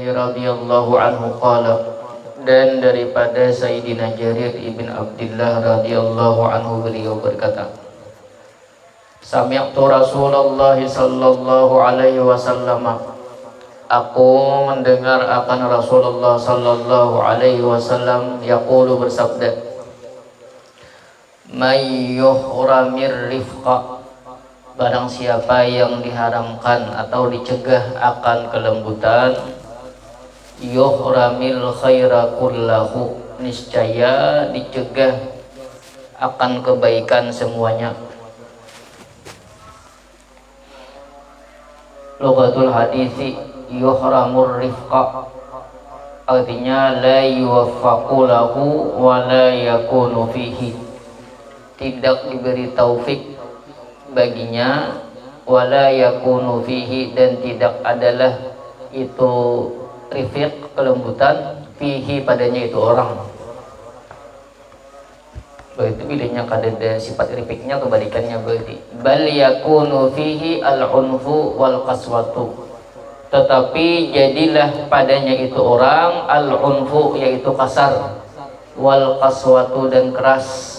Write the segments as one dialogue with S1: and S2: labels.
S1: radhiyallahu anhu qala, dan daripada Sayyidina Jarir ibn Abdullah radhiyallahu anhu beliau berkata, sami'tu Rasulullah sallallahu alaihi wasallam, aku mendengar akan Rasulullah sallallahu alaihi wasallam yaqulu bersabda, may yuhramir rifqa, barang siapa yang diharamkan atau dicegah akan kelembutan, yuhramil khaira kullahu, niscaya dicegah akan kebaikan semuanya. Lughatul hadisi yuhramur rifqa, artinya la yuwaffaqu lahu wa la yakunu fihi, tidak diberi taufik baginya, wala yakunu fihi, dan tidak adalah itu rifiq, kelembutan, fihi, padanya itu orang. Berarti bilahnya kadada sifat rifiqnya kebalikannya, berarti bal yakunu fihi al-unfu wal qaswatu, tetapi jadilah padanya itu orang al-unfu, yaitu kasar, wal qaswatu, dan keras.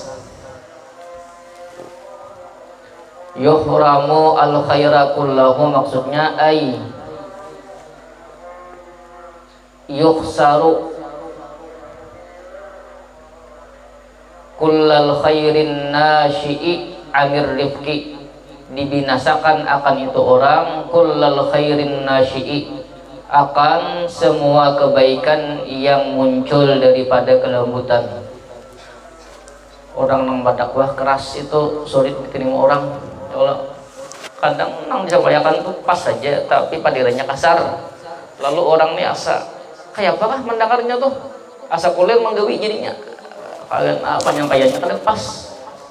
S1: Yuhramu al khaira kullahu, maksudnya ay yukhsaru kullal khairin nasyi'i amir rifqi, dibinasakan akan itu orang kullal khairin nasyi'i, akan semua kebaikan yang muncul daripada kelembutan. Orang nang badakwah keras itu sulit diterima orang. Kalau kadang nang disampaikan tuh pas saja, tapi padirannya kasar. Lalu orang ini asa kayak apakah mendengarnya tuh asa kuliah menggawi jadinya. Kalian penyampaiannya kan pas.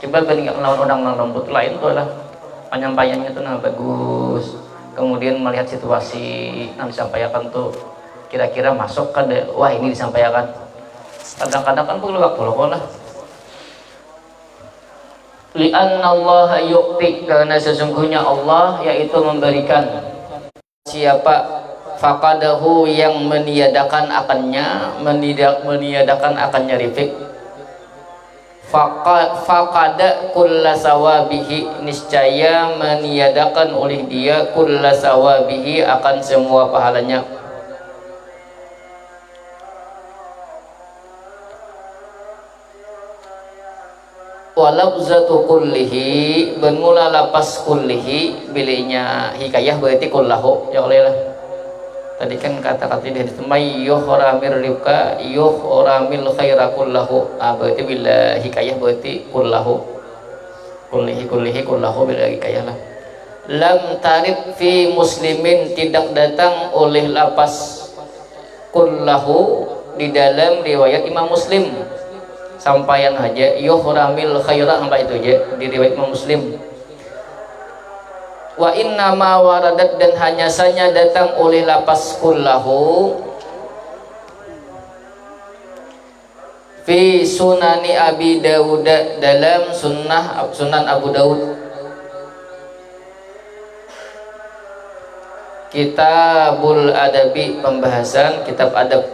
S1: Coba bandingkan melawan orang nang lembut lain tuh lah penyampaiannya tuh nah bagus. Kemudian melihat situasi yang disampaikan tuh kira-kira masuk kan, wah ini disampaikan. Kadang-kadang kan perlu waktu loh lah. Li'anna Allah yu'ti, karena sesungguhnya Allah yaitu memberikan. Siapa faqadahu, yang meniadakan akannya, meniadakan akannya rifik, faqada kulla sawabihi, niscaya meniadakan oleh dia kulla sawabihi, akan semua pahalanya. Walabzatu kullihi, bermula lapas kullihi, bilihnya hikayah berarti kullahu, ya oleh lah. Tadi kan kata-kata dari may yuhramir rifqa yuhramil khaira kullahu, berarti bila hikayah berarti kullahu, kullihi kullahu, bila hikayah lah. Lam tarid fi muslimin, tidak datang oleh lapas kullahu di dalam riwayat Imam Muslim. Sampaian aja yuhramil khaira, sampai itu aja di riwayat Imam Muslim. Wa inna ma waradat, dan hanya saja datang oleh lapas kullahu fi sunani Abi Dawud, dalam sunan Abu Dawud. Kitabul Adabi, pembahasan kitab adab.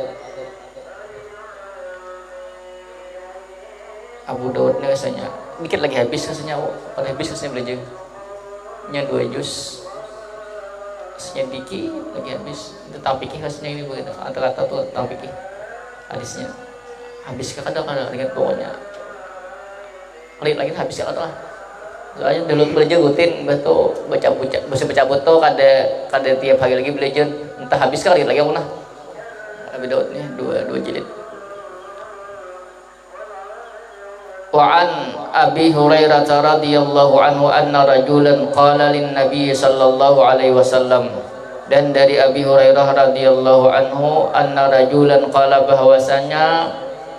S1: Abu Dawud ini rasanya dikit lagi habis, rasanya pada habis, rasanya belajar nya 2 juz, rasanya dikit lagi habis. Tentang fikih rasanya ini begitu, kata-kata tuh tentang fikih hadisnya habis kadang-kadang dengan pokoknya kali lagi habis ya kata lah. Soalnya dulu belajar rutin betul baca betul kada tiap hari lagi belajar, entah habis kali lagi aku nah. Abu Dawud nih 2 jilid. Wa an Abi Hurairah radhiyallahu anhu anna rajulan qala lin Nabi sallallahu alaihi wasallam, dan dari Abi Hurairah radhiyallahu anhu anna rajulan qala, bahwasanya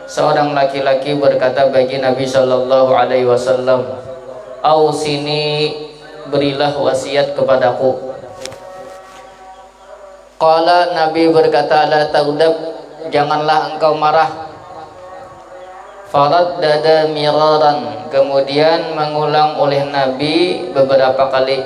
S1: seorang laki-laki berkata bagi Nabi sallallahu alaihi wasallam, ausini, berilah wasiat kepadaku. Qala, Nabi berkata, la taghdab, janganlah engkau marah. Faraddada miraran, kemudian mengulang oleh Nabi beberapa kali.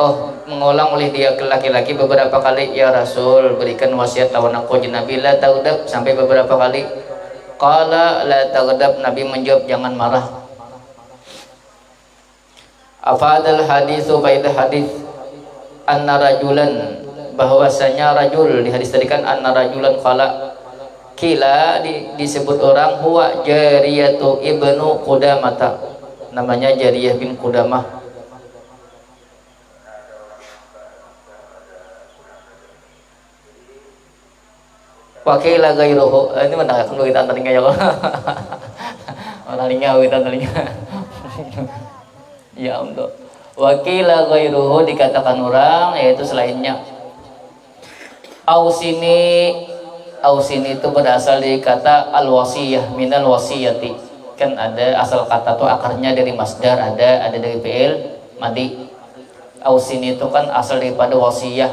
S1: Oh, mengulang oleh dia ke laki-laki beberapa kali, ya Rasul berikan wasiat lawan aku Nabi la taghdab, sampai beberapa kali. Qala la taghdab, Nabi menjawab jangan marah. Afadal haditsu baidah hadis anna rajulan, bahwasanya rajul di hadis tadi kan anna rajulan qala kila disebut orang huwa Jariyatu ibnu Qudamah, namanya Jariyah bin Qudamah. Wakila gairuhu, ini mana kan kita antaringa ya. Antaringa kita antaringa. Ya untuk wakila gairuhu dikatakan orang, yaitu selainnya. Ausini itu berasal dari kata al-wasiyah, minal wasiyati. Kan ada asal kata tuh akarnya dari masdar, ada dari fi'il madi. Ausini itu kan asal daripada wasiyah.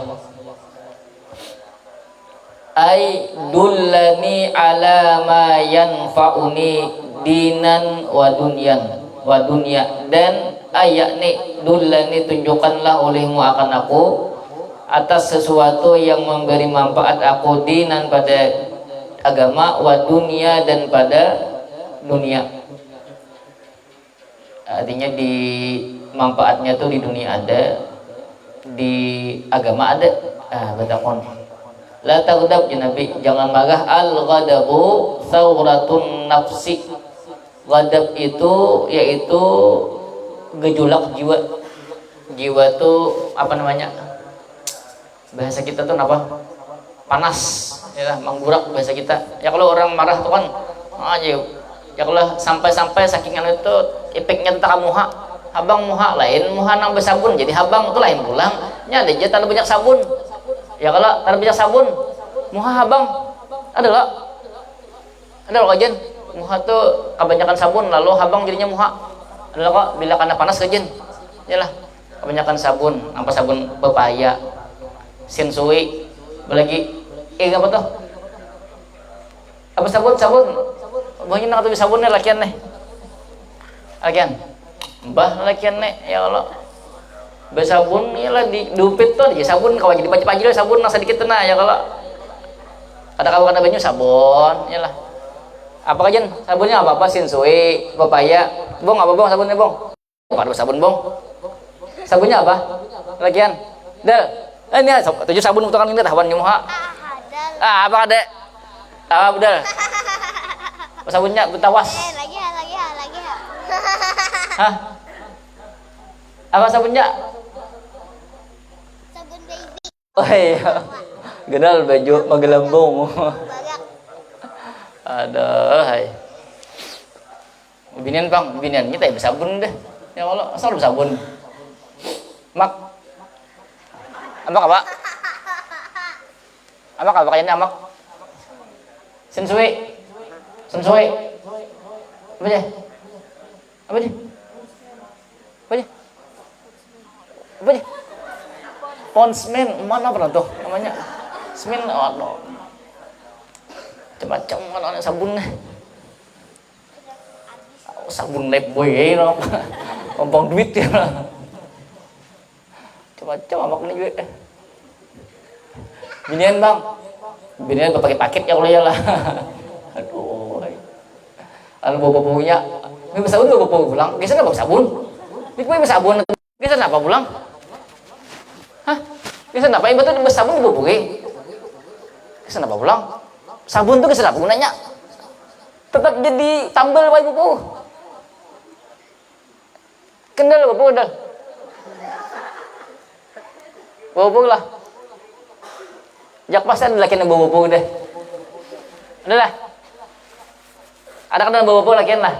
S1: Ai dullani ala ma yanfa'uni dinan wa dunya, dan ayakni dullani tunjukkanlah olehmu akan aku atas sesuatu yang memberi manfaat aku dinan pada agama, wa dunya dan pada dunia. Artinya di manfaatnya tuh di dunia ada, di agama ada. Betakon la taghdab ya Nabi, jangan marah. Al-ghadabu thawratun nafsi. Ghadab itu yaitu gejolak jiwa. Jiwa tuh apa namanya? Bahasa kita tuh apa? Panas, ya menggurak bahasa kita. Ya kalau orang marah tuh kan aja. Ya kalau sampai-sampai saking itu efeknya tentang muha. Habang muha lain, muha nambah sabun jadi habang itu lain pulang. Nya ada aja tanpa banyak sabun. Ya kalau tanpa banyak sabun, muha habang ada loh kajian. Muha tuh kebanyakan sabun lalu habang jadinya muha. Ada kok bila karena panas kajian. Yalah, kebanyakan sabun, apa sabun pepaya, sensui, lagi apa tuh? Apa sabun? Banyak nak tuh sabunnya lakian nih. Lakian. Mbah lakian nih ya Allah. Bersabun ialah di dupit tuh aja sabun kalau jadi pagi-pagi sabun nang sedikit tenang ya kalau ada kawan ada banyu sabun ialah apa kajian sabunnya apa sinsui papaya bong apa bong sabunnya bong ada sabun bong sabunnya apa lagian dal ini 7 sabun untuk kan ini tahuan nyumuha apa ada apa budal sabunnya betawas lagi hah apa sabunnya oh iya, gedal baju magelambung. Aduh, hai. Binian bang, binian kita bersabun deh. Ya Allah, asal bersabun. Mak, apa? Apa kayaknya amak? Sensui. Apa aja? Ponsmen mana pernah tuh namanya semen macam-macam mana sabunnya sabun lab boy ya ngomong duit ya macam-macam amak ini juga binian bang binian pakai paket ya kalau ya lah aduh kalau bawa punya ini sabun bawa pulang biasanya bawa sabun ini bawa sabun biasanya apa pulang hah? Kisah apa? Ibu tuh bersabun ibu buki. Kisah apa pulang? Sabun tuh kisah apa gunanya? Tetap jadi tambal ibu bu. Kendal ibu kendal. Bawa lah. Jak pasti ada laki yang bawa deh. Ada lah. Ada kan bawa laki lah.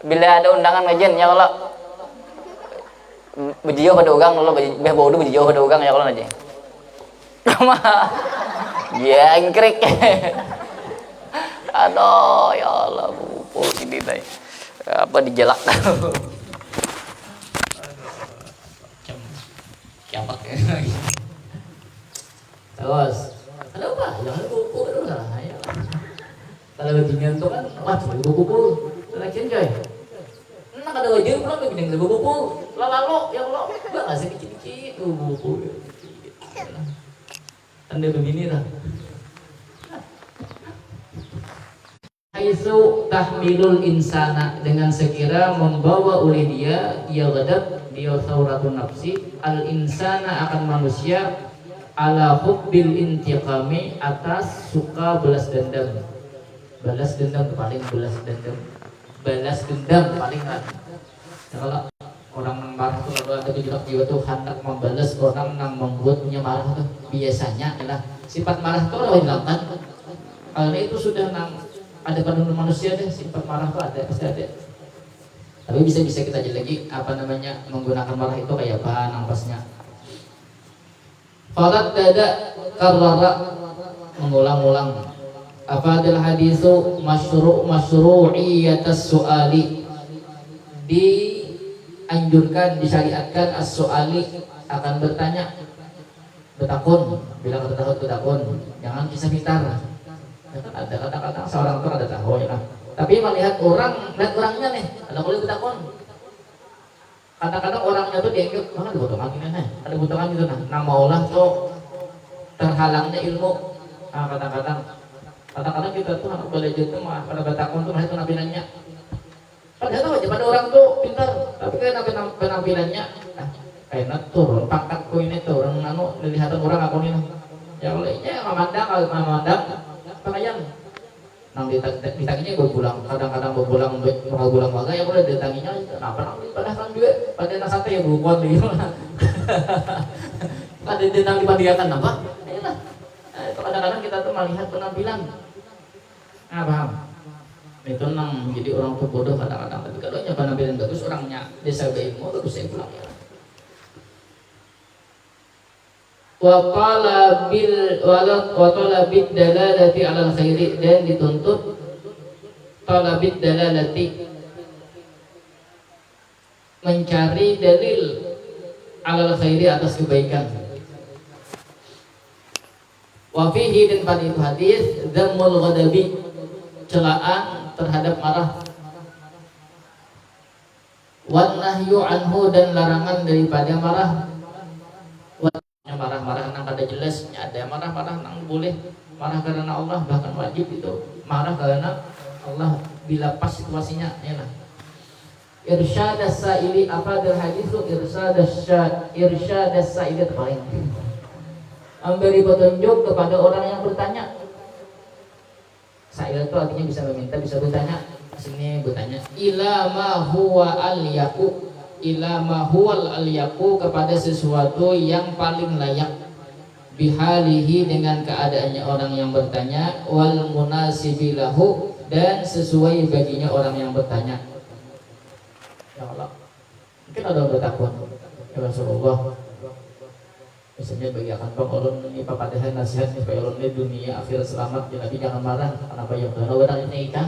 S1: Bila ada undangan ngajian ya kalau bejiyo pada ugang lo beh bodoh bejiyo pada ugang ya kalau aja sama jengkrik aduh ya Allah bu ini deh apa dijelak kiamat terus ada apa ya buku itu lah ya kalau beginian tuh kan wah buku lagian coy ada wajib pulang ke bidang buku lalu ya Allah enggak masih dikit-dikit buku. Anda begini lah. Haitsu tahmilul insana, dengan sekira membawa oleh dia gadab dia sauratun nafsi al insana akan manusia ala hubbil intiqami atas suka balas dendam. Balas dendam paling balas dendam paling kan. Kalau orang marah tuh kalau ada gejolak jiwa tuh hendak membalas orang yang membuatnya marah tuh biasanya adalah sifat marah tuh orang hilangkan. Karena itu sudah ada pada manusia deh, sifat marah tuh ada, pasti ada. Tapi bisa kita aja lagi menggunakan marah itu kayak apa nampasnya. Farat dada karara, mengulang-ulang. Apa adalah hadisu masyru'iyatas su'ali, dianjurkan, disyariatkan as-su'ali, akan bertanya, bertakun. Bila kata tahu bertakun, jangan kisah pintar. Ada kadang-kadang seorang itu ada tahu ya kan. Tapi melihat orangnya nih, ada boleh bertakun. Kadang-kadang orangnya tuh dianggap ada butuhan ini nih, ada butuhan itu nama Allah tuh terhalangnya ilmu. Kadang-kadang kita tuh anak belajar tuh mah pada bertakun tuh melihat penampilannya. Padahal tuh aja pada orang tuh pintar, tapi kan penampilannya kayak turun pangkatku ini tuh orang kelihatan orang aku ini. Ya olehnya memandang pakaian nang ditanginya berbulang, kadang-kadang berbulang waga ya boleh ditanginya kenapa nang padahal juga pada nasate ya bukan di mana ada ditang dipandiakan apa ayolah. Itu kadang-kadang kita tuh melihat penampilan paham itu nang menjadi orang tuh bodoh kadang-kadang, tapi kalau penampilan bagus orangnya desa ilmu bagus saya pulang ya. Wa talabid dalalati 'alal khairi, dan dituntut talabid dalalati, mencari dalil 'alal khairi, atas kebaikan. Wa fihi, dan pada itu hadis, dhammul ghadabi, celaan terhadap marah. Wan nahyu anhu, dan larangan daripada marah. Marah-marah nang kada jelas, ada marah-marah nang boleh, marah karena Allah bahkan wajib itu, marah karena Allah bila pas situasinya ya lah. Irsyadas sa'ili, apa adalah hadis itu? Irsyadas sa'ili paling memberi petunjuk kepada orang yang bertanya. Sa'il itu artinya bisa meminta, bisa bertanya. Sini bertanya ila ma huwa al-yaqu, ila ma huwal al-yaqu, kepada sesuatu yang paling layak, bihalihi, dengan keadaannya orang yang bertanya, wal munasibilahu, dan sesuai baginya orang yang bertanya. Ya Allah, mungkin ada yang bertakwa ya Rasulullah, misalnya bagi akan bang ulun ini papadahan nasihat supaya ulun ini dunia akhir selamat, jadi jangan marah. Kenapa ya? Karena orang ini ikan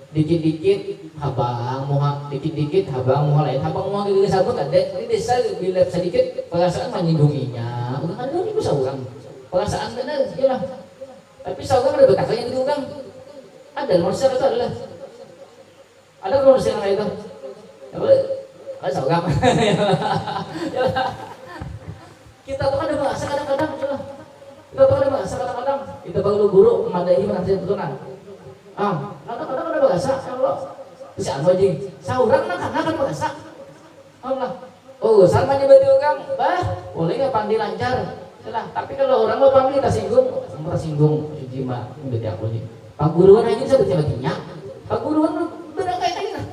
S1: dikit-dikit habang muha, dikit-dikit habang muha lain, habang muha gitu sabut ada ini desa bila sedikit perasaan menyinggunginya, udah ada itu saurang perasaan benar ya lah. Tapi saurang ada bertakanya gitu kan, ada manusia itu adalah ada manusia yang itu ya boleh ada saurang ya lah. Kita tuh ada bahasa kadang-kadang ya lah, kita tuh ada bahasa kadang-kadang kita baru guru memadai menasih betulan kadang-kadang ada bahasa ya Allah bisa anu aja saurang kan bahasa Allah samanya berarti orang boleh nggak pandi lancar lah. Tapi kalau orang mau pandi tersinggung jima berarti aku aja pak guruan aja bisa berarti pak guruan benar kayak tadi lah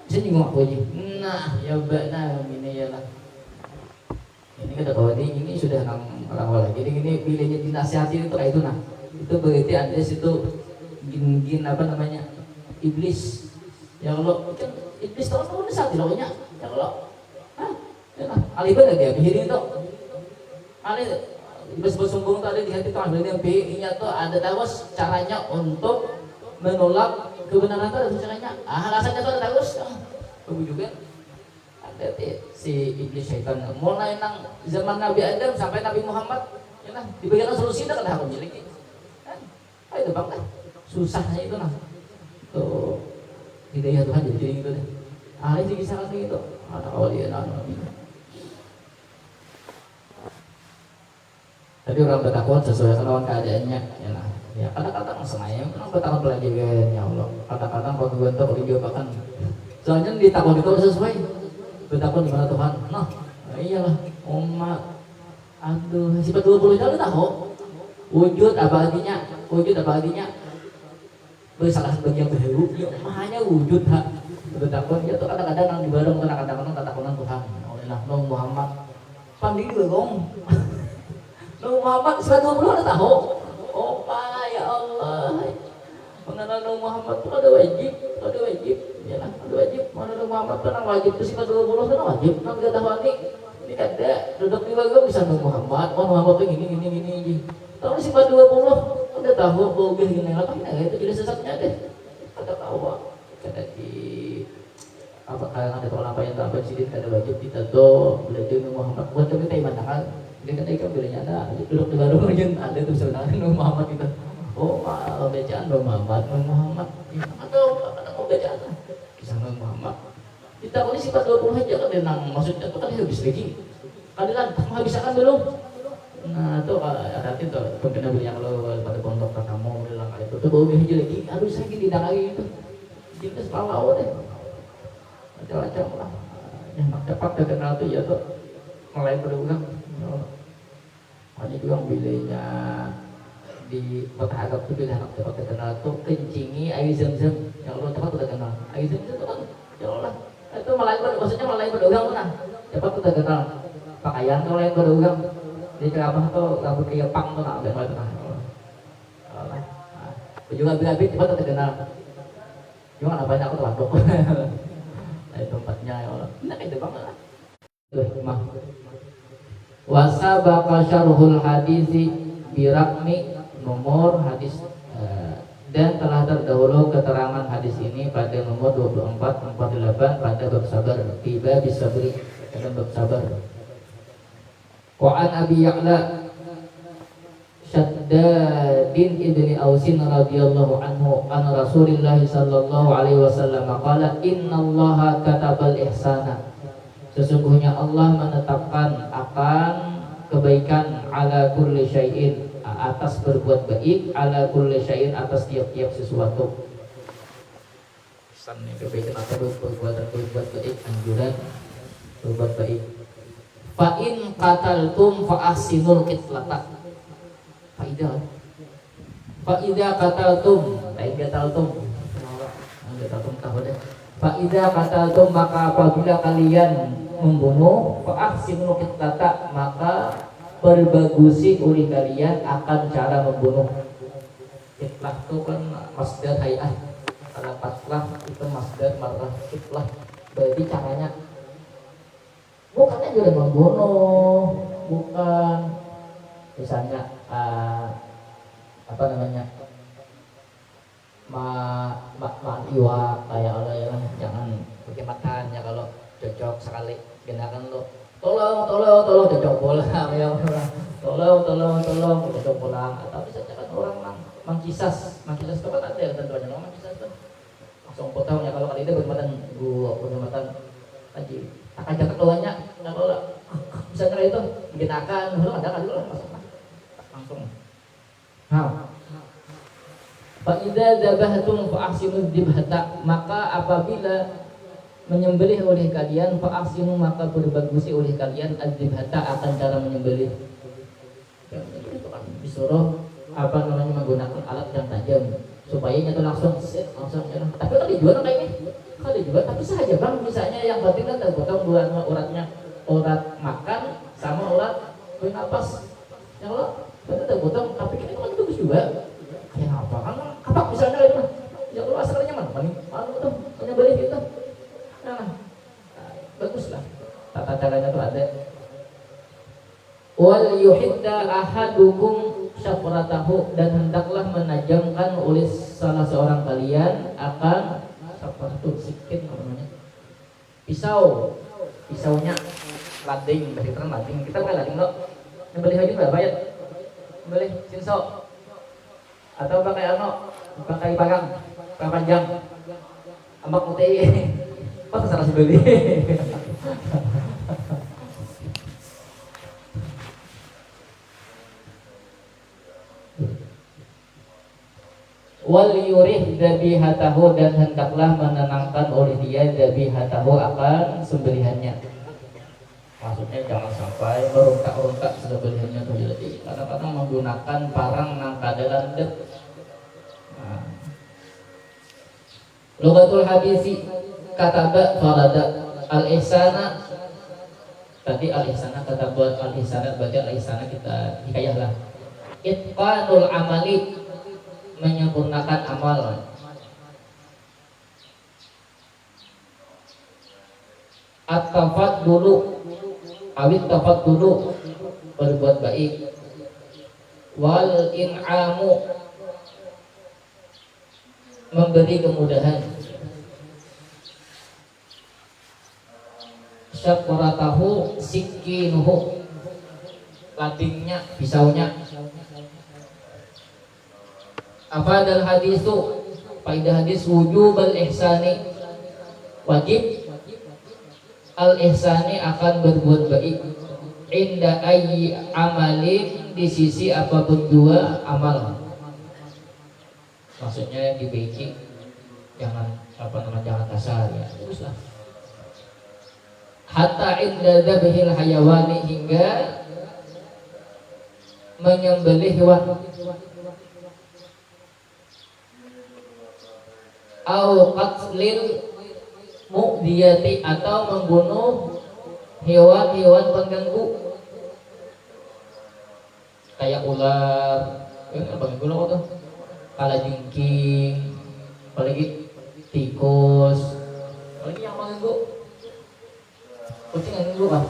S1: bisa nyinggung aku aja ya ini ya lah. Ini kata bahwa ini sudah orang lagi, jadi ini bilangnya dinasihati itu kayak itu itu berarti ada situ jin iblis ya Allah, kan iblis tahun-tahun ini saat dilawanya ya Allah alibah lagi ya pikirin itu iblis bersumbung tadi di hati tuh yang nya tuh ada tawas caranya untuk menolak kebenaran itu, ada caranya alasannya tuh ada tawas bagus juga ada si iblis syaitan mulai nang zaman Nabi Adam sampai Nabi Muhammad ya lah diberikan solusi itu kan harus miliki kan itu bang kan susahnya itu tuh hidayah Tuhan jadi gitu deh. Ini kisah itu ada awalnya nabi.
S2: Tadi orang bertakwa sesuai dengan keadaannya, ya lah. Ya kadang-kadang sengaja orang bertakwa pelajaran ya Allah. Kadang-kadang kalau bentuk video bahkan soalnya ditakwa itu sesuai bertakwa di mana Tuhan. Nah, iyalah umat. Aduh, sifat 20 tahun tahu. Wujud apa artinya? Wujud apa artinya? Bersalah bagian berhelu, ya mahanya wujud hak. Bertakwa ya tuh kadang-kadang nang dibareng kadang-kadang katakunan Tuhan. Olehlah Nabi Muhammad. Pandi dong. Nabi Muhammad sifat 20 ada tahu. Oh, ya Allah. Mengenal Nabi Muhammad itu ada wajib, ya lah, ada wajib. Mengenal Nabi Muhammad itu nang wajib itu sifat 20 itu wajib. Nang kita tahu ini kada duduk di bawah bisa Nabi Muhammad. Oh Muhammad itu gini. Tahu sifat 20 udah tahu bogeh gini lah, tapi itu jadi sesatnya deh. Kata tahu, kata di apa kalian ada orang apa yang tak presiden kada wajib kita tuh belajar Nabi Muhammad. Buat kita iman kan? Dia kan ikan bilangnya ada duduk di bawah mungkin ada tuh sebenarnya Nabi Muhammad kita. Oh, bacaan Nabi Muhammad. Atau apa bacaan? Kisah Nabi Muhammad. Kita kalau sifat 20 aja kan nang maksudnya itu kan habis lagi. Kalian menghabiskan belum? Nah, itu ada itu pimpinan beliau kalau pada pondok kamu bilang itu tuh bau aja lagi. Harus lagi tidak lagi itu. Kita sepalau deh. Macam-macam lah. Yang dapat terkenal tuh ya tuh mulai berulang. Hanya juga bilenya di kota Arab itu bila anak dapat terkenal tuh kencingi air zam-zam. Yang lo dapat terkenal air zam-zam itu kan ya Allah. Itu maksudnya mulai berdagang kan. Dapat terkenal pakaian kalau yang berdagang di ceramah tuh rambut kayak pang tuh nak ada nah. Allah. Juga bila-bila dapat terkenal. Cuma apa banyak aku tuh waduk. Nah, tempatnya ya Allah. Nah itu banget lah. Mah. Wasabaqa syarhul hadisi birakmi nomor hadis dan telah terdahulu keterangan hadis ini pada nomor 24 48 pada bab sabar tiba bisa beri dalam bab sabar. Wa an Abi Ya'la Shaddadin ibni Ausin radhiyallahu anhu an Rasulillah sallallahu alaihi wasallam qala innallaha katabal ihsana. Sesungguhnya Allah menetapkan akan kebaikan ala kulli syai'in atas berbuat baik ala kulli syai'in atas tiap-tiap sesuatu. Sannya kebaikan atau berbuat baik anjuran berbuat baik. Fa in qataltum fa ahsinul qitlata. Faidah. Fa idza qataltum, tahu deh. Fa idza qataltum maka apabila kalian membunuh fa ahsinul qitlata maka perbagusi oleh kalian akan cara membunuh. Qitlah itu kan masdar hay'ah. Kalau qatlah itu masdar marrah qitlah. Berarti caranya bukannya juga membunuh, bukan misalnya apa namanya iwa kayak Allah ya jangan pakai makan ya kalau cocok sekali genakan lo tolong cocok pulang ya tolong cocok pulang atau misalnya kan orang mangkisas itu kan ada yang tentunya mangkisas tuh langsung potong ya kalau kali itu bermatan aji akan jaga keluarnya nggak kalau misalnya itu genakan belum ada kan dulu langsung Fa'idza dzabahtum fa'ahsinu dzibhata maka apabila menyembelih oleh kalian fa'ahsinu maka berbagusi oleh kalian adzibhata akan cara menyembelih. Ya, itu kan disuruh apa namanya menggunakan alat yang tajam supaya itu langsung ya. Tapi kan dijual kayak ini. Kan dijual tapi saja Bang misalnya yang penting kan terpotong dua uratnya, urat makan sama urat bernapas. Yang lo betul terpotong tapi ini kan bagus juga. Kayak apa kan kapak misalnya itu ya kalau asalnya mana tuh menyembelih gitu nah bagus lah tata caranya tuh ada wal yuhidda ahadukum syafratahu dan hendaklah menajamkan oleh salah seorang kalian akan syafratu sikit namanya pisaunya lading dari terang lading kita pakai lading loh nyembelih aja berapa ya nyembelih sinso atau pakai pagang panjang ambak putih pas salah sebeli wal yurih dzabihatahu, dan hendaklah menenangkan oleh dia dzabihatahu akan sembelihannya. Maksudnya jangan sampai merungkak-rungkak sembelihannya tuh. Jadi kadang-kadang menggunakan parang nang kadalan dek. Lughatul hadisi kataba farada al-ihsana. Tadi al-ihsana kataba al-ihsana, baca al-ihsana kita hikayah lah. Itqanul amali, menyempurnakan amal. At-tafat dulu, awit tafat dulu, berbuat baik. Wal in'amu, memberi kemudahan. Syakuratahu sikinuhu, ladingnya, pisaunya. Apa adalah hadis itu? Faedah hadis wujub al-ihsani, wajib al-ihsani akan berbuat baik. Inda ayyi amalin, di sisi apapun jua amal. Maksudnya dibaiki, jangan jangan kasar ya. Teruslah. Hatta inda dzabhil hayawani, hingga menyembelih hewan. Au qatlil mu'diyati, atau membunuh hewan-hewan pengganggu kayak ular, pengganggu apa tuh? Kalajengking, apalagi tikus, apalagi yang mengganggu. Kucing yang mengganggu kan?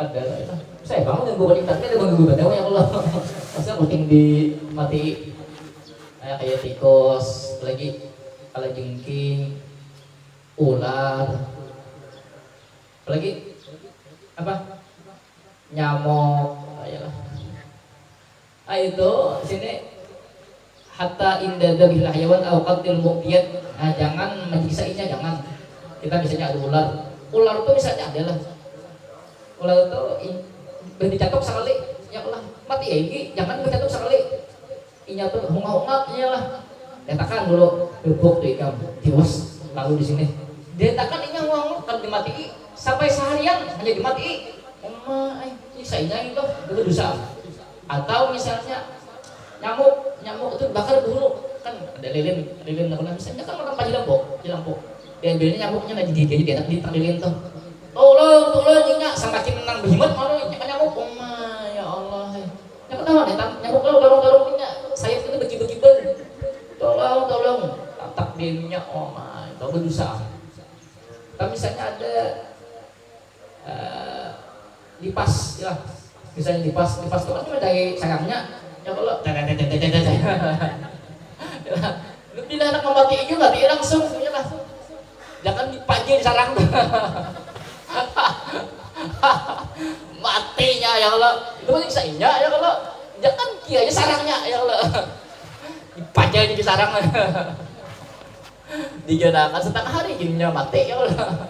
S2: Ada itu. Saya bangun yang ganggu kita, ada mengganggu badan ya Allah. Masa kucing dimati kayak tikus, apalagi kalajengking, ular, apalagi apa? Nyamuk, ayolah. Itu sini hatta inda dzabil hayawan aw qatil muqyad. Nah, jangan menyiksa-nya, jangan. Kita misalnya ada ular. Ular itu misalnya adalah ular itu berdicatok sekali, ya Allah, mati ya ini, jangan berdicatok sekali. Inya tuh hunga-hunga iyalah. Detakan dulu bubuk di ikam tiwas, lalu di sini detakan ini ngomong kan dimati sampai seharian hanya dimati. Ini saya itu dosa. Atau misalnya nyamuk itu bakar dulu, kan ada lilin apa misalnya kan orang pagi lampok diambilnya nyamuknya lagi digigit di lilin tuh, tolong nyinya semakin menang behemat malu nyamuk. Ya Allah, nyamuk tahu nyamuk kalau saya itu begitu tolong takdirnya itu berdosa. Tapi misalnya ada lipas ya, misalnya lipas itu kan cuma dari sarangnya ya kalau bila anak memati juga dia langsung ya lah, jangan dipajai di sarang matinya ya Allah, itu kan kisahnya ya kalau jangan kianya sarangnya ya Allah, dipajai di sarang diganakan setengah hari ininya mati ya Allah.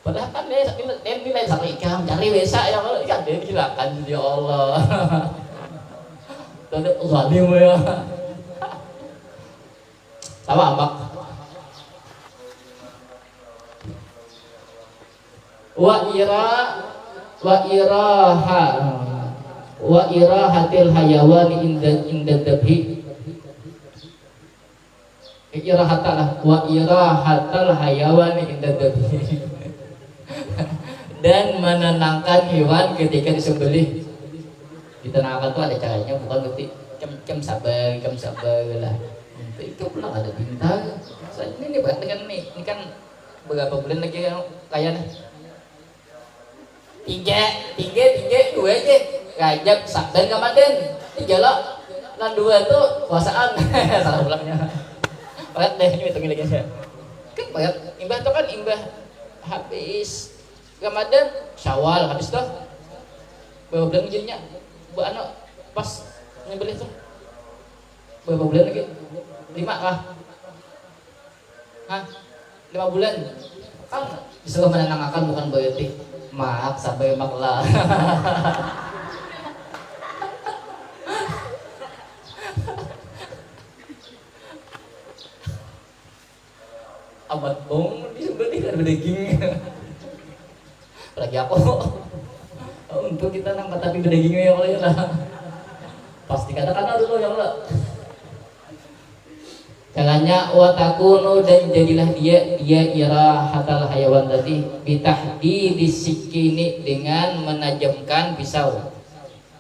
S2: Padahal kan dia nilai sama ikam cari besa ya Allah, kan dia dilakan ya Allah. Tadi zalim ya. Sama ambak. Wa irahatil hayawani inda dabhi. Irahatalah wa irahatal hayawani inda dabhi. Dan menenangkan hewan ketika disembelih. Ditenangkan tuh ada caranya, bukan ngerti kem sabar lah. Itu pulang ada bintang. Soalnya ini berat dengan ini kan berapa bulan lagi kayaknya. Tiga dua aja. Rajab, Sabdan, Ramadan. 3 lah. Lan 2 tuh puasaan. Salah ulangnya. Berat deh ini hitungin lagi saya. Kan berat. Imbah tuh kan imbah habis Ramadan, Syawal habis tuh. Berapa bulan jadinya? Buat anak pas nyembelih tuh. Berapa bulan lagi? 5 kah? Hah? 5 bulan. Kan disuruh menenangkan bukan berarti maaf sampai maklah. amat bong disembelih kan daging. Lagi aku untuk kita nangkat tapi dagingnya ya Allah ya lah. Pasti kata-kata dulu ya Allah. Caranya watakunu dan jadilah dia irahatal hayawan tadi bitahdi disikini dengan menajamkan pisau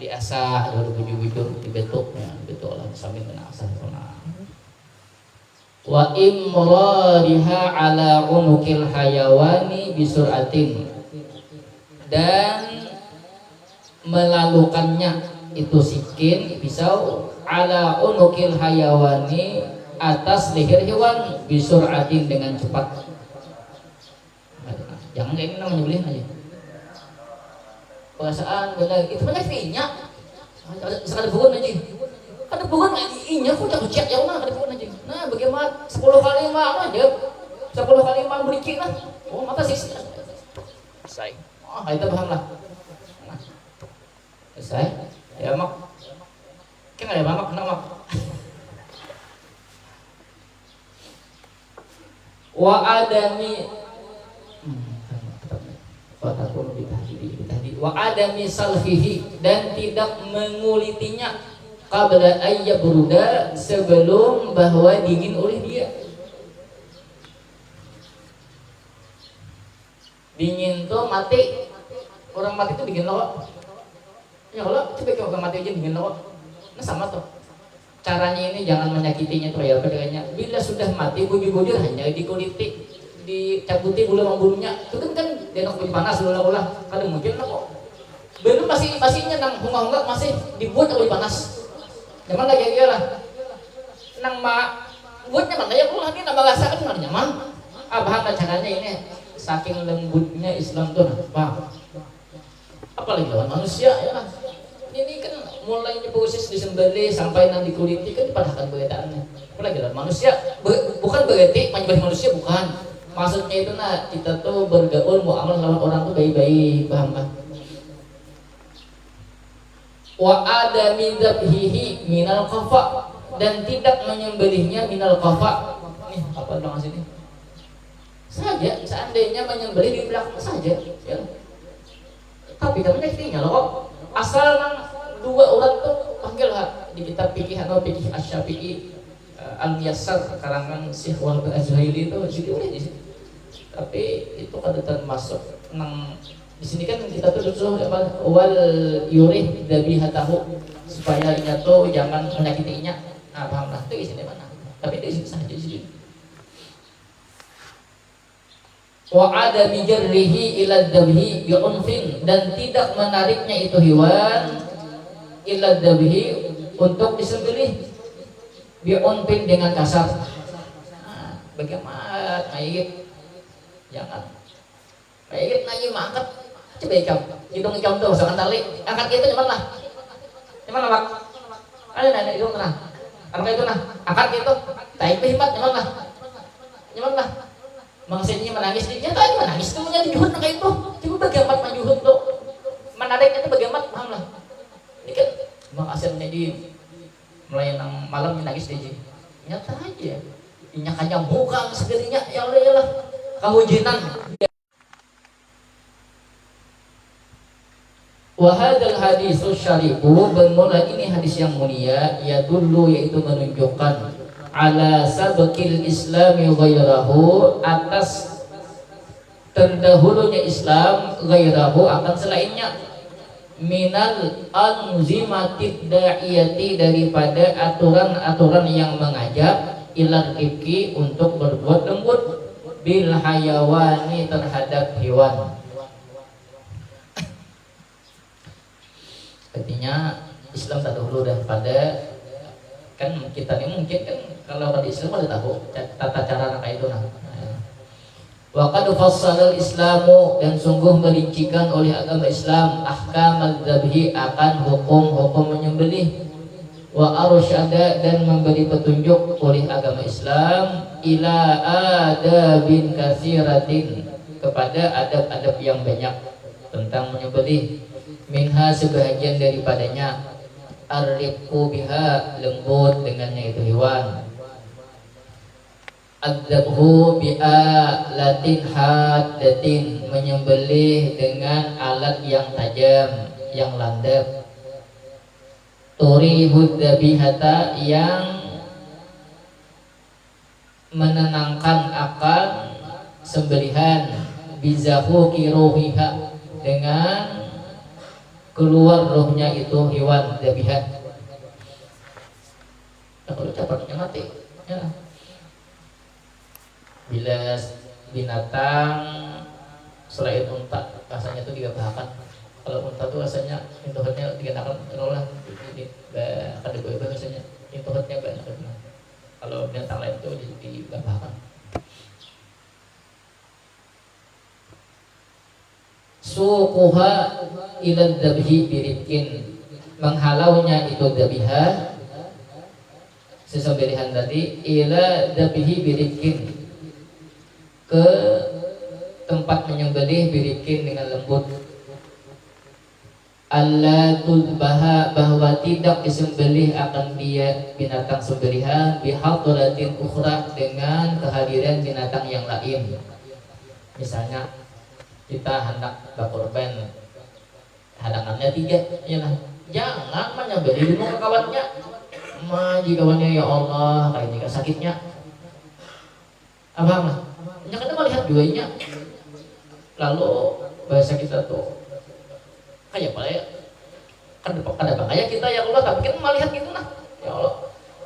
S2: diasah lalu bujur-bujur dibetuknya betul lah sambil kena asah kena wa imrariha ala unukil hayawani bisuratin dan melalukannya itu sikin pisau ala unukil hayawani atas leher hewan bisuratin dengan cepat. Jangan kayak ini namanya nyembelih aja. Perasaan benar itu banyak inya. Sekali bukan aja. Kada bukan inya kok jago cek ya mana kada bukan aja. Nah, bagaimana 10 kali mah aja. 10 kali mah beriki lah. Oh, mata sih. Selesai. Oh, itu paham lah. Nah. Selesai. Ya mak. Kan ada mamak kena mak. Wa adami wa adami salfihi dan tidak mengulitinya qabla ayyabruda sebelum bahwa dingin oleh dia. Dingin tuh mati, orang mati tuh bikin lawak. Ya Allah, coba kalau mati aja bikin lawak. Nah sama tuh. Caranya ini jangan menyakitinya tuh ya pedagangnya. Bila sudah mati bujur-bujur hanya dikuliti, dicabuti bulu-bulunya. Itu kan dia nak panas ulah-ulah. Kada mungkin lah kok. Belum pastinya nang hunga-hunga masih dibuat oleh panas. Nyaman lagi ya lah. Nang buatnya mana ya ulah dia nambah rasa kan nyaman. Bahan caranya ini saking lembutnya Islam tuh nah. Apalagi lawan manusia ya lah. Ini kan mulainya proses disembelih sampai nanti kuliti kan dipadahkan beritaannya. Apalagi lawan manusia bukan berarti menyembelih manusia bukan. Maksudnya itu nah kita tuh bergaul muamalah lawan orang tuh baik-baik, paham kan? Wa adami dzabhihi minal qafa dan tidak menyembelihnya minal qafa. Nih apa dong sini? Saja seandainya menyembelih di belakang saja ya. Tapi kan ikhtinya loh asal dua orang tuh panggil di kitab fikih atau fikih asy-Syafi'i al-Muyassar karangan Syekh Wahab Az-Zuhaili itu jadi boleh di sini. Tapi itu kada termasuk nang di sini kan kita tuh disuruh apa wal yurih dabihatahu supaya nya tuh jangan menyakitinya. Nah, paham lah itu di sini mana. Tapi di sini saja di sini. Wa adami jarrihi ila dabhi bi unfin dan tidak menariknya itu hewan ila dabhi untuk disembelih bi unfin dengan kasar. Nah, bagaimana mayit jangan mayit nanyi mangkat coba ikam hidung ikam tuh jangan tali angkat itu nyaman lah mak ada nanya hidung nah angkat itu nah angkat itu tarik hebat nyaman lah maksudnya menangis dia tadi menangis tuh nya dijuhut nak itu coba bagaimana majuhut tuh menariknya itu bagaimana paham lah ini kan bang asalnya di melayang malam menangis dia nyata aja inya kanyang bukan segerinya ya Allah ya Allah kahujinan wa hadzal hadisus syarifu bermula ini hadis yang mulia ya dulu yaitu menunjukkan ala sabqil islami ghairahu atas terdahulunya Islam ghairahu akan selainnya minal anzimatid da'iyati daripada aturan-aturan yang mengajak ilal rifqi untuk berbuat lembut bil hayawani terhadap hewan. Artinya Islam tak dahulu daripada kan kita ini mungkin kan kalau orang Islam ada tahu tata cara kayak itu nah. Wa qad fassala al-Islamu dan sungguh merincikan oleh agama Islam ahkam al-dzabhi akan hukum-hukum menyembelih wa arsyada dan memberi petunjuk oleh agama Islam ila adabin katsiratin kepada adab-adab yang banyak tentang menyembelih minha sebahagian daripadanya ar-rifqu biha lembut dengannya itu hewan Adzabhu bi'alatin haddatin, menyembelih dengan alat yang tajam, yang landap. Turihud dzabihata, yang menenangkan akan sembelihan. Bizahuqi ruhiha, dengan keluar rohnya itu hewan dzabihah. Kalau capatnya mati ya. Bila binatang selain unta, rasanya itu digabahkan. Kalau unta tuh rasanya intuhatnya diganakan lah ini kada boleh rasanya intuhatnya banyak. Kalau binatang lain itu digabahkan. Suquha ila dzabhi birifkin, menghalaunya itu dzabihah sesembelihan tadi, ila dzabhi birifkin, ke tempat menyembelih, birikin dengan lembut. Allah tudbaha, bahwa tidak disembelih akan dia binatang sembelihan, bihadratin ukhra, dengan kehadiran binatang yang lain. Misalnya kita hendak berkorban, hadangannya 3, ya lah. Jangan menyembelih dengan kawannya. Jika kawannya ya Allah, kayak jika sakitnya, abang lah. Ya kita melihat duanya. Lalu bahasa kita tuh kayak apa ya? Kadang kayak kita ya Allah, tapi kita melihat gitu nah. Ya Allah,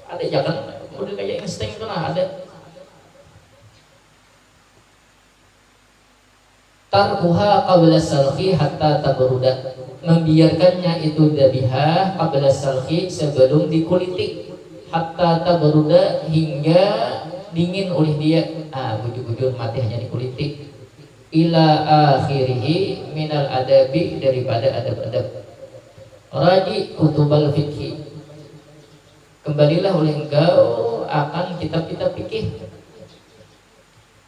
S2: ada jangan udah kayak insting itu nah ada. Tarkuha qabla salhi hatta tabruda, membiarkannya itu dzabihah qabla salhi, sebelum dikuliti, hatta tabruda, hingga dingin oleh dia. Bujur-bujur mati hanya dikuliti. Ila akhirihi minal adabi, daripada adab-adab. Raji kutubal fikhi, kembalilah oleh engkau akan kitab-kitab fikih.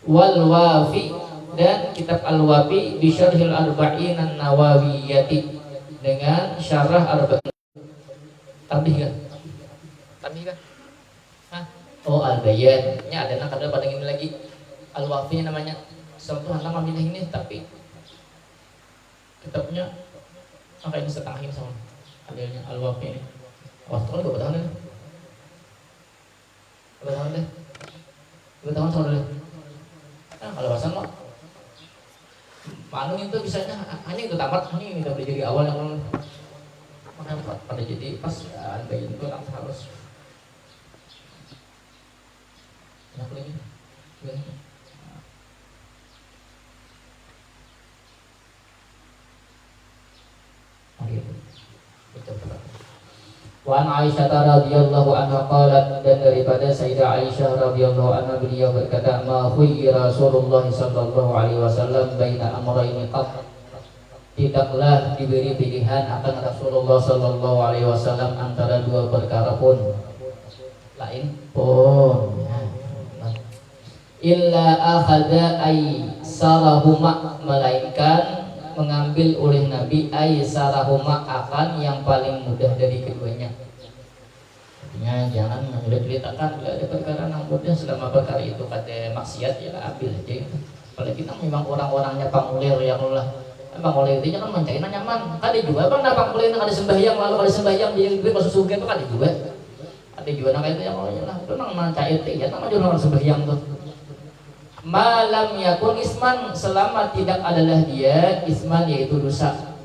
S2: Wal wafi, dan kitab al-wafi, bisyarhil arba'in an-nawawiyati, dengan syarah arba'in. Tambih kan? Oh, al-bayan, nya ada nak ada pada ini lagi. Al-wafi namanya. Suatu hendak ambil ini, tapi kitabnya angka ini setengah ini sama adanya al-wafi ini. Waktu kan berapa tahun deh? Berapa tahun deh? 2 tahun sama deh. Kalau bahasan mah Manu itu bisanya hanya itu tamat, ini udah jadi awal yang makanya pada jadi pas al-bayan itu langsung harus enak lagi. Wa an Aisyah radhiyallahu anha qalat, dan daripada Sayyidah Aisyah radhiyallahu anha beliau berkata, ma khuyyira Rasulullah sallallahu alaihi wasallam baina amrayni qat, tidaklah diberi pilihan akan Rasulullah sallallahu alaihi wasallam antara 2 perkara pun, lain pun, illa akhadha ay sarahuma, melainkan mengambil oleh Nabi aisarahuma, akan yang paling mudah dari keduanya. Artinya jangan menceritakan bila ada perkara yang mudah, selama perkara itu kata maksiat ya ambil aja. Kalau kita memang orang-orangnya pangulir ya Allah, pangulir itu kan mencari nyaman. Ada juga bang, nah pangulir ada sembahyang, lalu ada sembahyang dia beri masuk surga itu ada juga. Ada juga nama itu yang Allah lah, itu memang mencari itu ya, nama juga orang sembahyang tuh. Malam yakun isman, selama tidak adalah dia isman, yaitu dosa.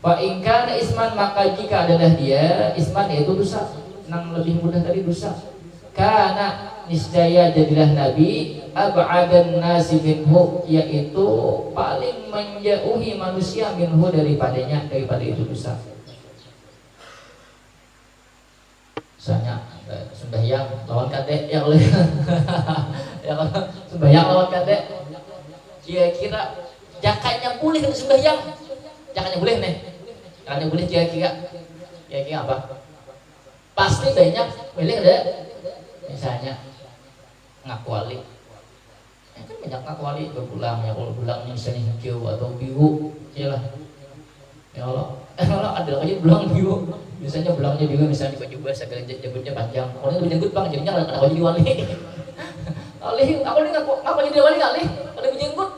S2: Fa in kana isman, maka jika adalah dia isman, yaitu dosa, nang lebih mudah dari dosa. Karena niscaya jadilah Nabi ab'adan nasi minhu, yaitu paling menjauhi manusia minhu, daripadanya, daripada itu dosa. Misalnya sembahyang lawan kadek yang oleh ya kan, sembahyang lawan kadek, kira-kira jakanya boleh kan sembahyang, jakanya boleh nih, jakanya boleh kira-kira apa? Pasti banyak boleh ada, misalnya ngakuali, kan banyak ngakuali berpulang ya, kalau pulangnya misalnya hijau atau biru, ya lah, ya Allah, kalau ada lagi belang biru. Biasanya belangnya juga misalnya baju basah, jagbutnya panjang. Kalau itu jenggut bang, jadinya ada baju diwali. alih aku ini ngaku jadi wali alih ada jenggot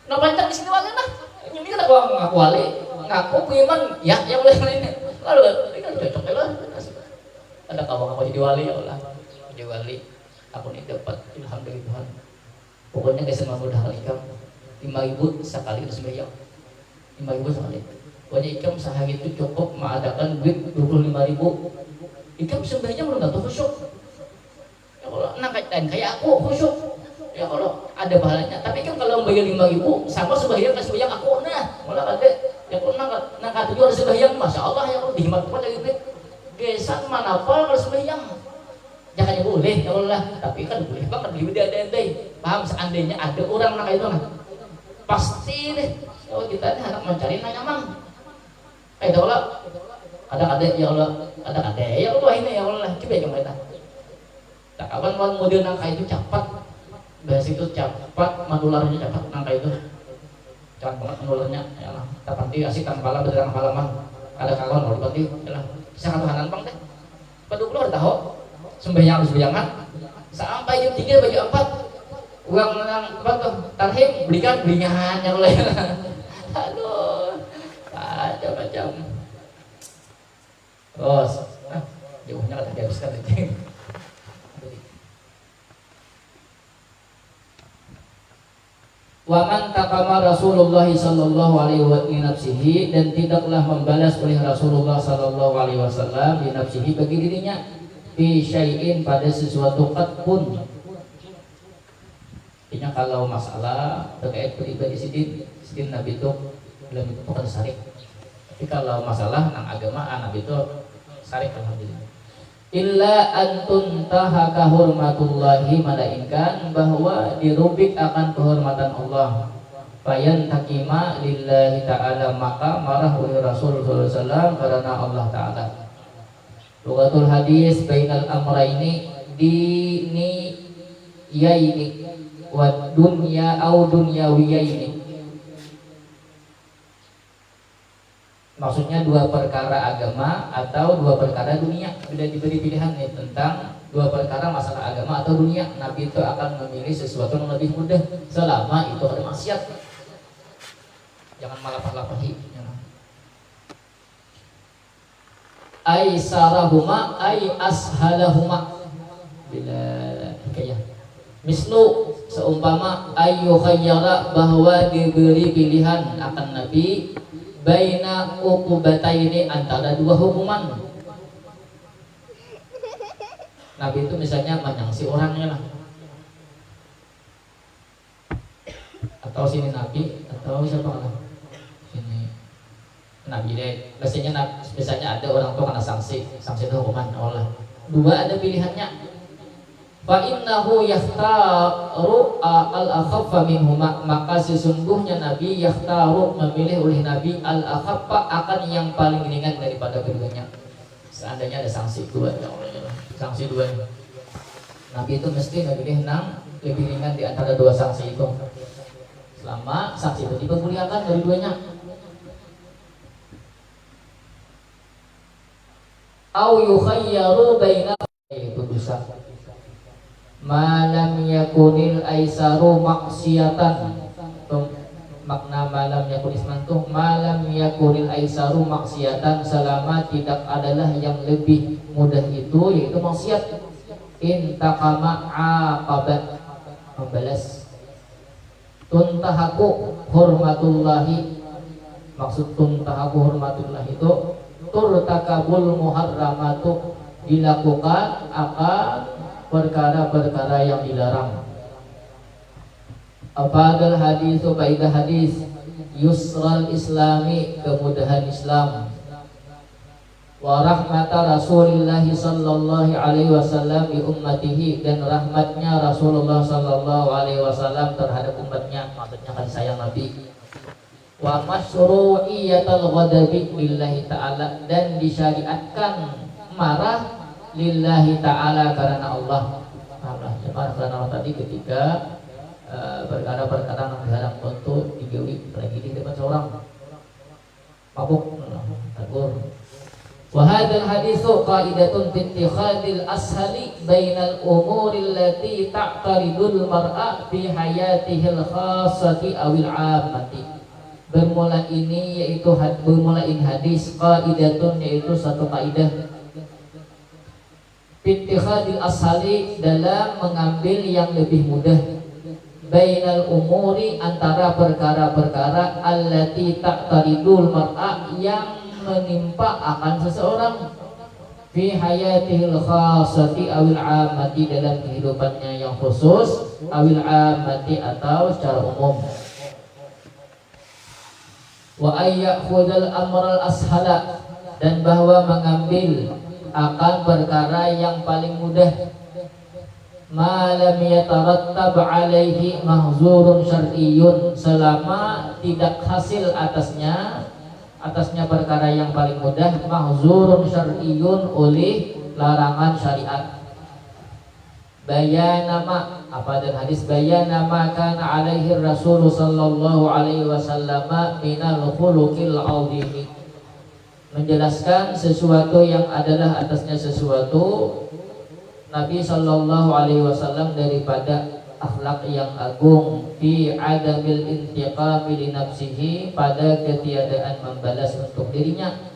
S2: nah pancak di sini wali nah ini kan aku wali ngaku iman ya yang lain lalu ini kan cocok lah ada kawan aku jadi wali ya Allah jadi wali aku ini dapat ilham dari Tuhan pokoknya guys semua mudah ikam 5.000 sekali terus sembahyang 5.000 sekali pokoknya ikam sehari itu cukup mengadakan duit 25.000 ikam sembahyang belum tentu khusyuk ya Allah dan kayak aku khusyuk ya Allah ada pahalanya tapi kan kalau membayar 5.000 sama sembahyang kan sembahyang aku nah malah ada ya kalau nang kata jual sembahyang Masya Allah ya Allah dihimat pada gitu gesan mana apa kalau sembahyang jangan boleh ya Allah tapi kan boleh banget lebih ada paham seandainya ada orang nang itu nah pasti deh kalau kita ini hendak mencari nanya mang ya Allah ada ya Allah ada ya Allah ini ya Allah coba yang kita tak kawan model nangka itu cepat bahas itu cepat menularnya cepat nangka itu cepat banget menularnya ya Allah tak nanti asik tanpa berderang halaman ada kawan mau dibantu ya Allah bisa katahanan bang deh pada keluar tahu sembayangan sampai jam 3 baju 4 uang menang apa tuh tarhim belikan belian yang lain aduh ada macam terus jauhnya kata dihabiskan aja Waman taqama Rasulullah sallallahu alaihi wa nafsihi dan tidaklah membalas oleh Rasulullah sallallahu alaihi wasallam di nafsihi bagi dirinya fi syai'in pada sesuatu qad pun. Artinya kalau masalah terkait pribadi sidin Nabi itu belum itu bukan syarik. Tapi kalau masalah nang agama Nabi itu syarik alhamdulillah. Illa antun tahaka hurmatullahi melainkan bahwa dirubik akan kehormatan Allah fayan takima lillahi ta'ala maka marah oleh Rasulullah SAW karena Allah Ta'ala lugatul hadis bainal amraini dini yaini wa dunya au dunyawiyaini maksudnya dua perkara agama atau dua perkara dunia sudah diberi pilihan nih tentang dua perkara masalah agama atau dunia Nabi itu akan memilih sesuatu yang lebih mudah selama itu ada maksiat jangan malapah-lapahi aisarahuma ay ashalahuma bila hikayah mislu seumpama ayu khayyara bahwa diberi pilihan akan Nabi baina uqubataini antara dua hukuman. Nabi itu misalnya menyangsi orangnya lah. Atau sini Nabi atau siapa lah. Sini Nabi deh. Biasanya ada orang tua kena sanksi itu hukuman Allah. Dua ada pilihannya. Fa innahu yakhtaru al-akhaffa minhuma maka sesungguhnya Nabi yakhtaru memilih oleh Nabi al-akhaffa akan yang paling ringan daripada keduanya. Seandainya ada sanksi dua sanksi dua Nabi itu mesti memilih lebih ringan di antara dua sanksi itu selama sanksi itu dipermuliakan dari duanya. Au yukhayyaru baina itu bisa malam yakunil aisaru maksiatan makna malam yakun ismantuh malam yakunil aisaru maksiatan selama tidak adalah yang lebih mudah itu yaitu maksiat intaqama aqabat membalas tuntahaku hormatullahi maksud tuntahaku hormatullahi itu turtakabul muharramatu dilakukan akan perkara-perkara yang dilarang. Afadal hadis baidah hadis yusral islami kemudahan Islam wa rahmata Rasulillah sallallahu alaihi wasallam bi ummatihi dan rahmatnya Rasulullah sallallahu alaihi wasallam terhadap umatnya maksudnya kasih sayang Nabi wa masyru'iyatul ghadabi lillahi ta'ala dan disyariatkan marah lillahi ta'ala karena Allah marah karena Allah tadi ketika perkara-perkara yang dilarang untuk digawi lagi di depan seorang mabuk tegur Wa hadzal haditsu qa'idatun fi ittikhadil ashali bainal umuri allati ta'taridul mar'a fi hayatihil khassati awil 'ammati. Bermula ini hadis qa'idatun yaitu satu kaidah fi ittikhadil ashali dalam mengambil yang lebih mudah bainal umuri antara perkara-perkara allati ta'taridul mar'a yang menimpa akan seseorang fi hayatihil khassati awil 'ammati dalam kehidupannya yang khusus awil 'ammati atau secara umum. Wa ayyakhudal amral ashala dan bahwa mengambil akan perkara yang paling mudah ma lam yatarattab alaihi mahzurun syar'iyyun selama tidak hasil atasnya perkara yang paling mudah mahzurun syar'iyyun oleh larangan syariat. Bayanama apa dan hadis bayanama kana alaihi rasul sallallahu alaihi wasallam minal khuluqil azim, menjelaskan sesuatu yang adalah atasnya sesuatu Nabi sallallahu alaihi wasallam daripada akhlak yang agung fi adamil intiqami li nafsihi pada ketiadaan membalas untuk dirinya.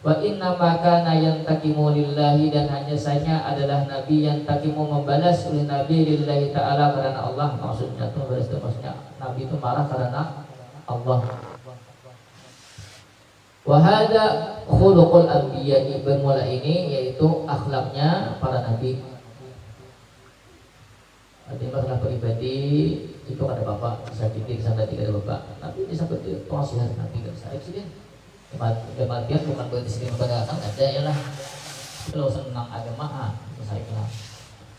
S2: Wa inna ma kana yantaqimu lillahi dan hanya saja adalah Nabi yang takimu membalas oleh Nabi lillahi ta'ala karena Allah, maksudnya itu balas itu maksudnya Nabi itu marah karena Allah. Wa hadza khuluqul anbiya'i, bermula ini yaitu akhlaknya para nabi. Artinya masalah pribadi itu ada bapak, bisa titik sana tidak ada bapak. Nabi bisa berarti penasihat Nabi gak bisa eksiden. Kematian bukan berarti sini membanggakan, ada ya lah. Kalau senang agama, saya kenal.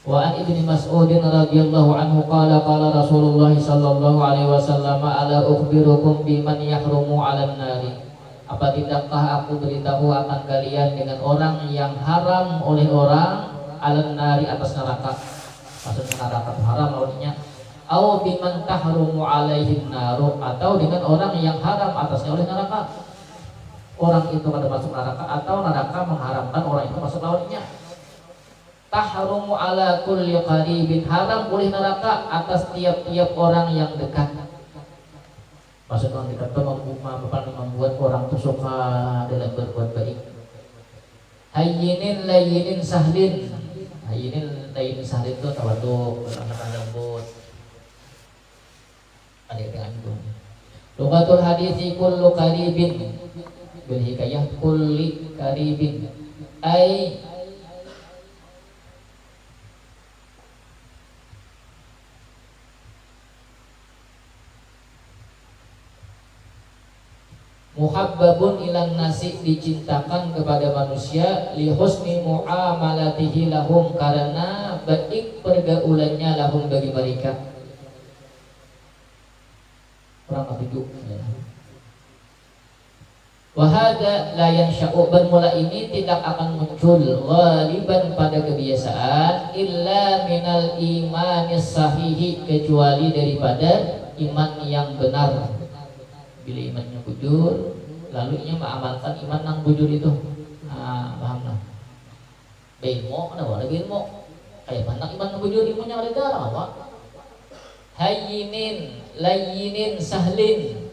S2: Wa an Ibnu Mas'ud radhiyallahu anhu qala Rasulullah sallallahu alaihi wasallam ala ukhbirukum biman yahrumu 'alan nari. Apa tidakkah aku beritahu akan kalian dengan orang yang haram oleh orang 'alan nari atas neraka. Maksudnya neraka haram lawannya. Au biman tahrumu 'alaihin naru, atau dengan orang yang haram atasnya oleh neraka. Orang itu pada masuk neraka atau neraka mengharamkan orang itu masuk lawannya. Tahrumu ala kulli qaribin, haram oleh neraka atas tiap-tiap orang yang dekat. Maksud orang dekat itu membuat orang itu suka dalam berbuat baik. Hayyinin layyinin sahlin. Hayyinin layyinin sahlin itu tawaduk, berangkat lembut. Ada dengan itu. Lugatul hadithi kullu qaribin bil hikayah kulli qaribin ay muhabbabun ilan nasi, dicintakan kepada manusia li husni muamalatihi lahum, karena baik pergaulannya lahum bagi mereka. Kurang ketujuh ya. Wahada la yansya'u, bermula ini tidak akan muncul ghaliban pada kebiasaan illa minal imanis sahihi, kecuali daripada iman yang benar. Bila imannya bujur, lalu ia mengamalkan iman yang bujur itu. Paham lah. Ilmu, ada lagi ilmu. Kayak mana iman yang bujur, ilmunya ada darah apa? Hayyinin, layyinin, sahlin.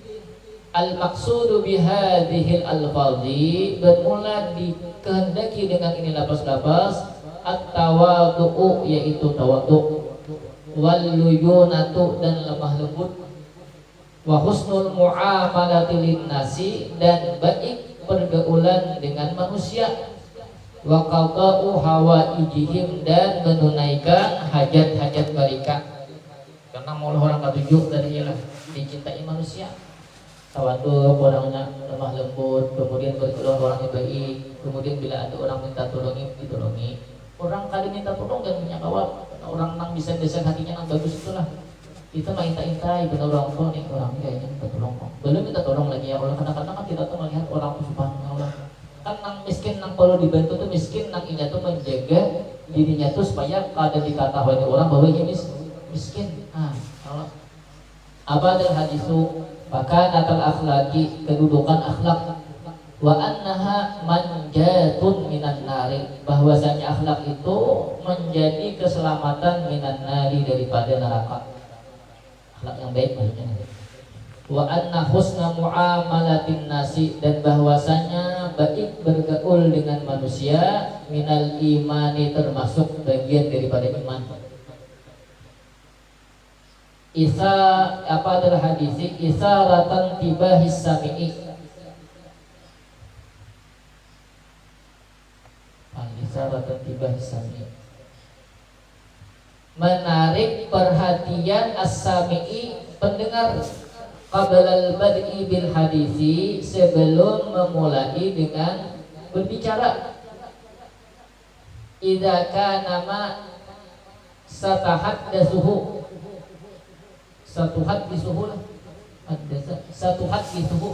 S2: Al-maqsudu bihadhil al-fadhi, bermula dikehendaki dengan ini lapas-lapas at-tawadhu, yaitu tawadhu, wal luyunatu, dan lemah lembut, wa husnul muamalati linnasi, dan baik pergaulan dengan manusia, wa qada'u hawaijihim, dan menunaikan hajat-hajat mereka. Karena mulai orang ketujuh dari ialah dicintai manusia. Tawaduk, orangnya lemah lembut, kemudian bertolong orangnya baik, kemudian bila ada orang minta tolongi, ditolongi. Orang kali minta tolong dan punya kawan, orang nang bisa desain hatinya nang bagus itulah. Kita mah intai benar orang tua nih, orang kayaknya minta tolong kok. Belum minta tolong lagi ya Allah, kadang-kadang kan kita tuh melihat orang tuh subhanallah. Kan nang miskin nang perlu dibantu tuh miskin, nang ini tuh menjaga dirinya tuh supaya kada dikatakan orang bahwa ini miskin. Kalau apa dan hadisu maka natal akhlaki, kedudukan akhlak wa annaha manjatun minan nari, bahwasanya akhlak itu menjadi keselamatan minan nari, daripada neraka. Akhlak yang baik maksudnya. Wa anna husna muamalatin nasi, dan bahwasanya baik bergaul dengan manusia, minal imani, termasuk bagian daripada iman. Isa apa adalah hadisi isaratan tibahis sami'i, isaratan tibahis sami'i, menarik perhatian as-sami'i, pendengar, qablal bad'i bil hadisi, sebelum memulai dengan berbicara. Idza kana ma satahaddatsuhu, satuhadditsuhu, satuhadditsuhu,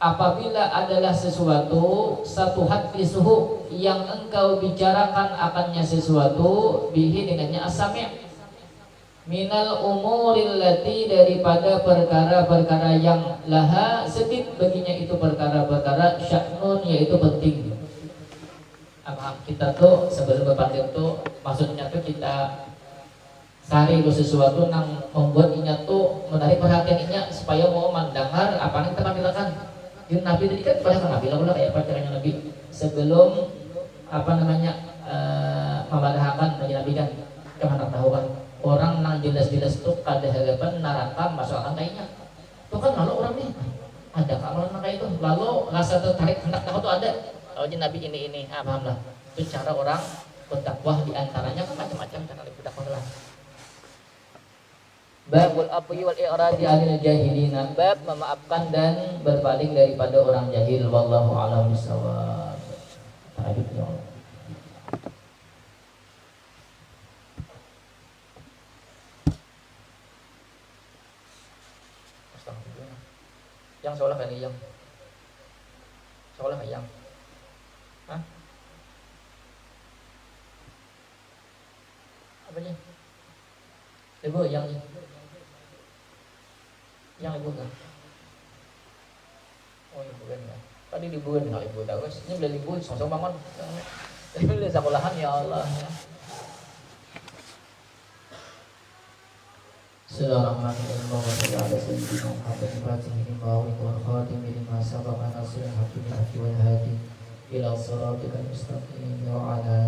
S2: apabila adalah sesuatu, satu hati suhu, yang engkau bicarakan akannya sesuatu, bihi dengannya as-sami', minal umuril lati, daripada perkara-perkara yang laha sedikit baginya itu perkara-perkara sya'nun, yaitu penting. Apa kita tuh sebelum berpandang tuh maksudnya tuh kita cari sesuatu yang membuat inya tuh menarik perhatian inya supaya mau mendengar apa yang kita panggilkan. Jadi Nabi tadi kan pada Nabi lah kayak pacarnya Nabi sebelum apa namanya memadahakan bagi Nabi kan, kemana tahu kan orang yang jelas-jelas tuh kada harapan neraka masuk akan kayaknya tuh kan, lalu orang nih ada keamanan kayak itu, lalu rasa tertarik hendak tahu tuh ada. Lalu Nabi ini paham lah, itu cara orang berdakwah, diantaranya kan macam-macam cara berdakwah lah. Babul afwi wal i'radi 'anil jahilina, bab memaafkan dan berpaling daripada orang jahil. Wallahu a'lam bishawab. Ta'abid ya Allah. Astagfirullah. Yang seolah kan yang seolah yang hah? Apa sih? Ibu yang ibu kan? Oh ibu kan ya. Tadi liburan nggak ibu tahu? Ini beli libur, sosok bangun. Tapi beli sekolahan ya Allah. Bismillahirrahmanirrahim. Wa sallallahu ala sayyidina Muhammad fatihi wa khatimi lima sabaqa nasrul hakim wal hadi ila siratikal mustaqim wa ala